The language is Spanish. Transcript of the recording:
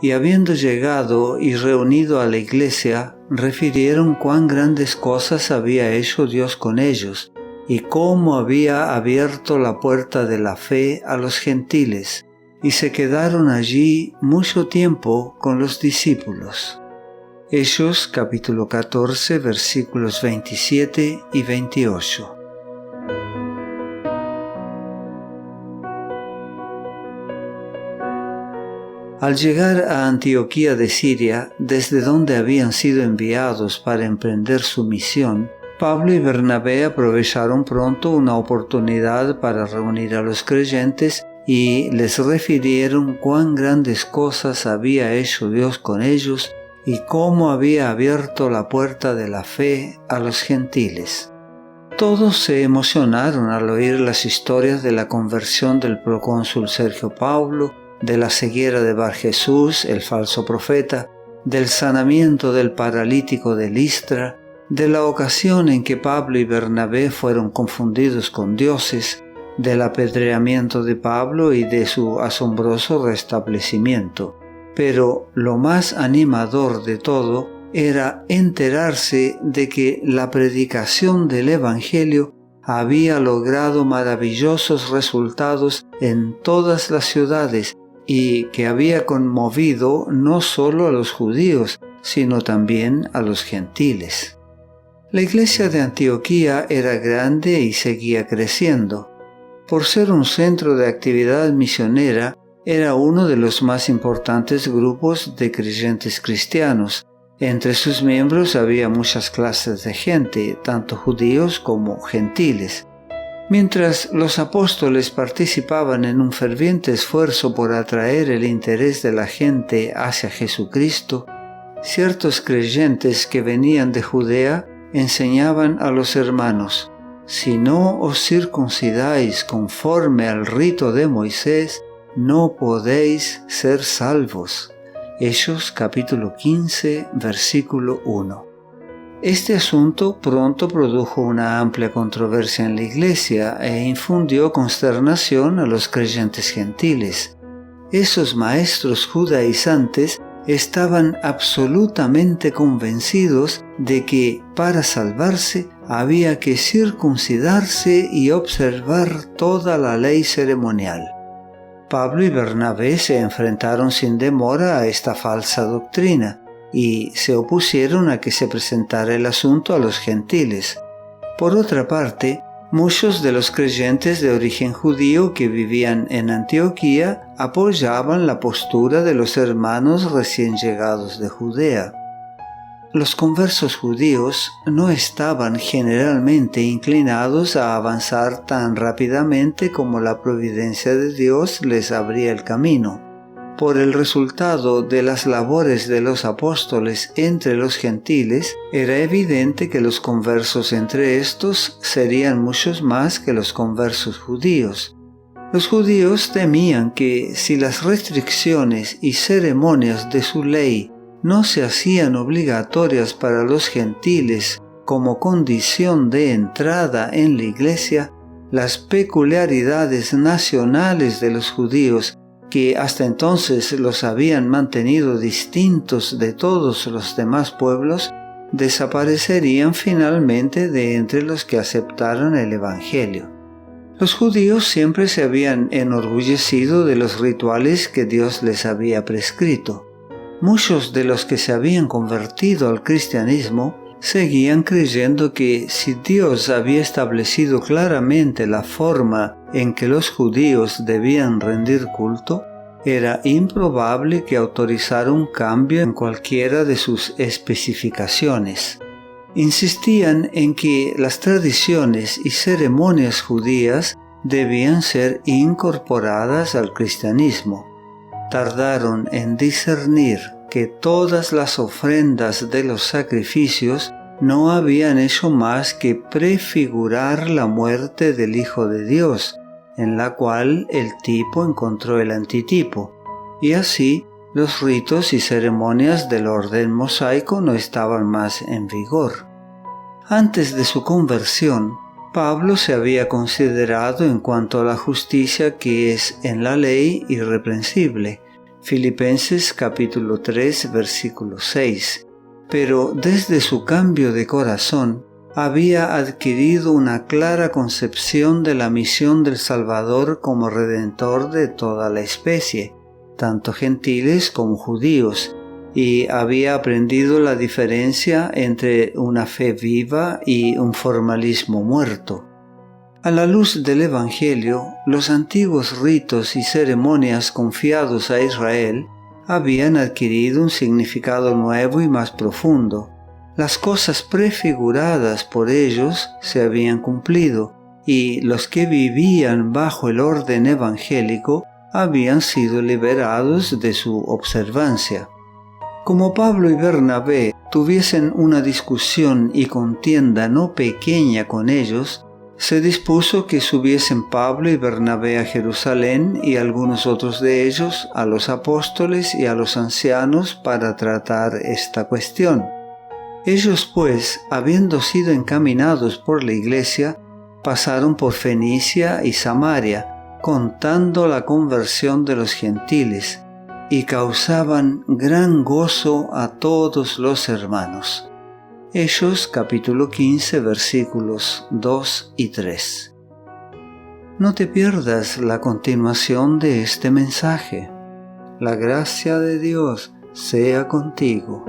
y habiendo llegado y reunido a la iglesia, refirieron cuán grandes cosas había hecho Dios con ellos, y cómo había abierto la puerta de la fe a los gentiles, y se quedaron allí mucho tiempo con los discípulos. Hechos capítulo 14 versículos 27 y 28. Al llegar a Antioquía de Siria, desde donde habían sido enviados para emprender su misión, Pablo y Bernabé aprovecharon pronto una oportunidad para reunir a los creyentes y les refirieron cuán grandes cosas había hecho Dios con ellos y cómo había abierto la puerta de la fe a los gentiles. Todos se emocionaron al oír las historias de la conversión del procónsul Sergio Paulo, de la ceguera de Bar Jesús, el falso profeta, del sanamiento del paralítico de Listra, de la ocasión en que Pablo y Bernabé fueron confundidos con dioses, del apedreamiento de Pablo y de su asombroso restablecimiento. Pero lo más animador de todo era enterarse de que la predicación del Evangelio había logrado maravillosos resultados en todas las ciudades y que había conmovido no solo a los judíos, sino también a los gentiles. La iglesia de Antioquía era grande y seguía creciendo. Por ser un centro de actividad misionera, era uno de los más importantes grupos de creyentes cristianos. Entre sus miembros había muchas clases de gente, tanto judíos como gentiles. Mientras los apóstoles participaban en un ferviente esfuerzo por atraer el interés de la gente hacia Jesucristo, ciertos creyentes que venían de Judea enseñaban a los hermanos: si no os circuncidáis conforme al rito de Moisés, no podéis ser salvos. Hechos capítulo 15, versículo 1. Este asunto pronto produjo una amplia controversia en la iglesia e infundió consternación a los creyentes gentiles. Esos maestros judaizantes estaban absolutamente convencidos de que para salvarse había que circuncidarse y observar toda la ley ceremonial. Pablo y Bernabé se enfrentaron sin demora a esta falsa doctrina y se opusieron a que se presentara el asunto a los gentiles. Por otra parte, muchos de los creyentes de origen judío que vivían en Antioquía apoyaban la postura de los hermanos recién llegados de Judea. Los conversos judíos no estaban generalmente inclinados a avanzar tan rápidamente como la providencia de Dios les abría el camino. Por el resultado de las labores de los apóstoles entre los gentiles, era evidente que los conversos entre estos serían muchos más que los conversos judíos. Los judíos temían que si las restricciones y ceremonias de su ley no se hacían obligatorias para los gentiles como condición de entrada en la iglesia, las peculiaridades nacionales de los judíos, que hasta entonces los habían mantenido distintos de todos los demás pueblos, desaparecerían finalmente de entre los que aceptaron el Evangelio. Los judíos siempre se habían enorgullecido de los rituales que Dios les había prescrito. Muchos de los que se habían convertido al cristianismo seguían creyendo que si Dios había establecido claramente la forma en que los judíos debían rendir culto, era improbable que autorizara un cambio en cualquiera de sus especificaciones. Insistían en que las tradiciones y ceremonias judías debían ser incorporadas al cristianismo. Tardaron en discernir que todas las ofrendas de los sacrificios no habían hecho más que prefigurar la muerte del Hijo de Dios, en la cual el tipo encontró el antitipo, y así los ritos y ceremonias del orden mosaico no estaban más en vigor. Antes de su conversión, Pablo se había considerado en cuanto a la justicia que es en la ley irreprensible, Filipenses capítulo 3, versículo 6. Pero desde su cambio de corazón, había adquirido una clara concepción de la misión del Salvador como Redentor de toda la especie, tanto gentiles como judíos, y había aprendido la diferencia entre una fe viva y un formalismo muerto. A la luz del Evangelio, los antiguos ritos y ceremonias confiados a Israel habían adquirido un significado nuevo y más profundo. Las cosas prefiguradas por ellos se habían cumplido, y los que vivían bajo el orden evangélico habían sido liberados de su observancia. Como Pablo y Bernabé tuviesen una discusión y contienda no pequeña con ellos, se dispuso que subiesen Pablo y Bernabé a Jerusalén y algunos otros de ellos a los apóstoles y a los ancianos para tratar esta cuestión. Ellos pues, habiendo sido encaminados por la iglesia, pasaron por Fenicia y Samaria, contando la conversión de los gentiles, y causaban gran gozo a todos los hermanos. Hechos capítulo 15 versículos 2 y 3. No te pierdas la continuación de este mensaje. La gracia de Dios sea contigo.